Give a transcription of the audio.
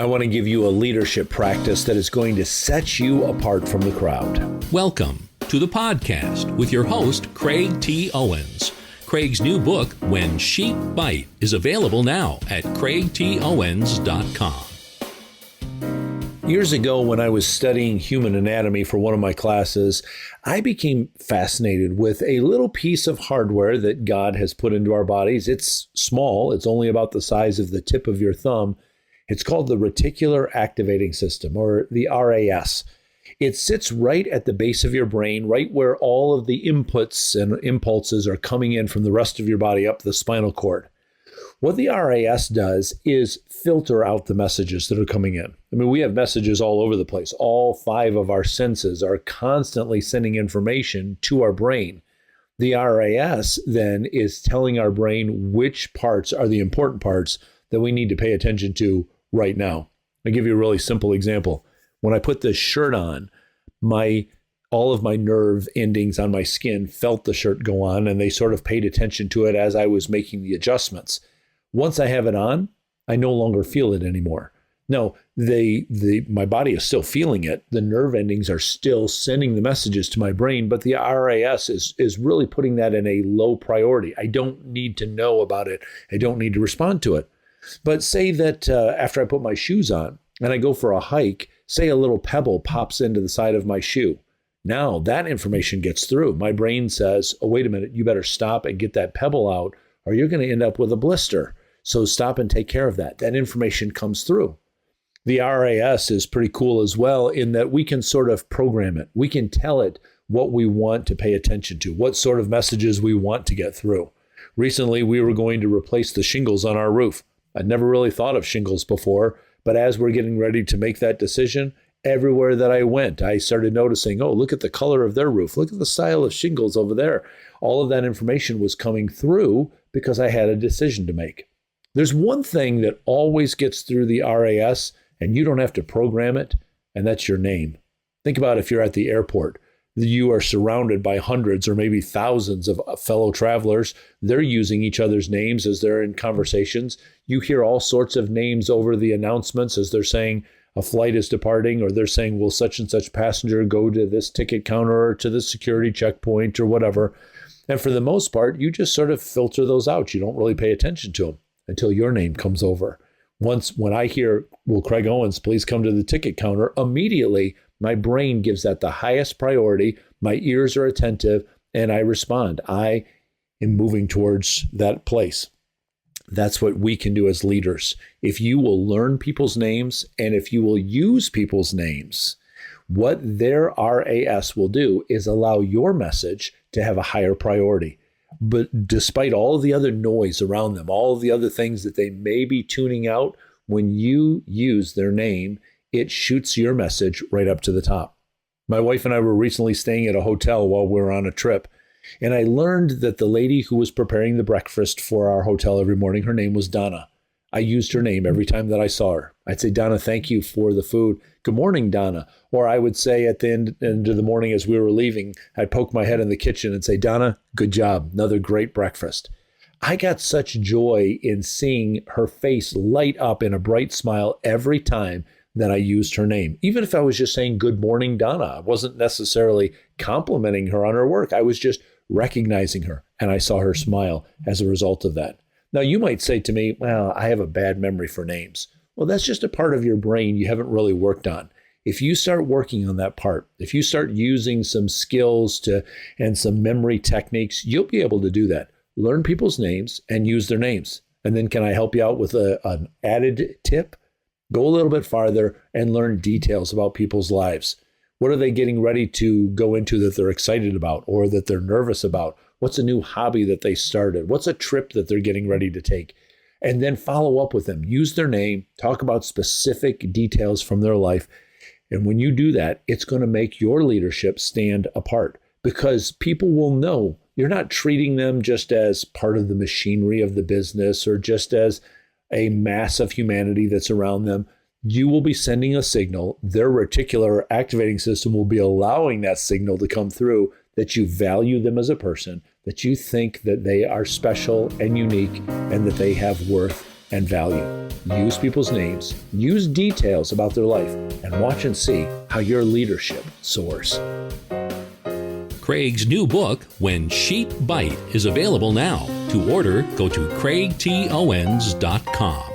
I want to give you a leadership practice that is going to set you apart from the crowd. Welcome to the podcast with your host, Craig T. Owens. Craig's new book, When Sheep Bite, is available now at craigtowens.com. Years ago, when I was studying human anatomy for one of my classes, I became fascinated with a little piece of hardware that God has put into our bodies. It's small. It's only about the size of the tip of your thumb. It's called the Reticular Activating System, or the RAS. It sits right at the base of your brain, right where all of the inputs and impulses are coming in from the rest of your body up the spinal cord. What the RAS does is filter out the messages that are coming in. I mean, we have messages all over the place. All 5 of our senses are constantly sending information to our brain. The RAS then is telling our brain which parts are the important parts that we need to pay attention to right now. I'll give you a really simple example. When I put this shirt on, all of my nerve endings on my skin felt the shirt go on, and they sort of paid attention to it as I was making the adjustments. Once I have it on, I no longer feel it anymore. No, my body is still feeling it. The nerve endings are still sending the messages to my brain, but the RAS is really putting that in a low priority. I don't need to know about it. I don't need to respond to it. But say that after I put my shoes on and I go for a hike, say a little pebble pops into the side of my shoe. Now that information gets through. My brain says, oh, wait a minute, you better stop and get that pebble out or you're going to end up with a blister. So stop and take care of that. That information comes through. The RAS is pretty cool as well in that we can sort of program it. We can tell it what we want to pay attention to, what sort of messages we want to get through. Recently, we were going to replace the shingles on our roof. I'd never really thought of shingles before, but as we're getting ready to make that decision, everywhere that I went, I started noticing, oh, look at the color of their roof. Look at the style of shingles over there. All of that information was coming through because I had a decision to make. There's one thing that always gets through the RAS, and you don't have to program it, and that's your name. Think about if you're at the airport. You are surrounded by hundreds or maybe thousands of fellow travelers. They're using each other's names as they're in conversations. You hear all sorts of names over the announcements as they're saying a flight is departing, or they're saying, will such and such passenger go to this ticket counter or to the security checkpoint or whatever. And for the most part, you just sort of filter those out. You don't really pay attention to them until your name comes over. When I hear, will Craig Owens please come to the ticket counter, immediately my brain gives that the highest priority. My ears are attentive and I respond. I am moving towards that place. That's what we can do as leaders. If you will learn people's names and if you will use people's names, what their RAS will do is allow your message to have a higher priority. But despite all of the other noise around them, all of the other things that they may be tuning out, when you use their name, it shoots your message right up to the top. My wife and I were recently staying at a hotel while we were on a trip, and I learned that the lady who was preparing the breakfast for our hotel every morning, her name was Donna. I used her name every time that I saw her. I'd say, Donna, thank you for the food. Good morning, Donna. Or I would say at the end of the morning as we were leaving, I'd poke my head in the kitchen and say, Donna, good job. Another great breakfast. I got such joy in seeing her face light up in a bright smile every time that I used her name. Even if I was just saying, good morning, Donna. I wasn't necessarily complimenting her on her work. I was just recognizing her, and I saw her smile as a result of that. Now, you might say to me, well, I have a bad memory for names. Well, that's just a part of your brain you haven't really worked on. If you start working on that part, if you start using some skills and some memory techniques, you'll be able to do that. Learn people's names and use their names. And then can I help you out with an added tip? Go a little bit farther and learn details about people's lives. What are they getting ready to go into that they're excited about or that they're nervous about? What's a new hobby that they started? What's a trip that they're getting ready to take? And then follow up with them. Use their name. Talk about specific details from their life. And when you do that, it's going to make your leadership stand apart because people will know you're not treating them just as part of the machinery of the business or just as a mass of humanity that's around them. You will be sending a signal. Their reticular activating system will be allowing that signal to come through that you value them as a person, that you think that they are special and unique and that they have worth and value. Use people's names, use details about their life, and watch and see how your leadership soars. Craig's new book, When Sheep Bite, is available now. To order, go to craigtowens.com.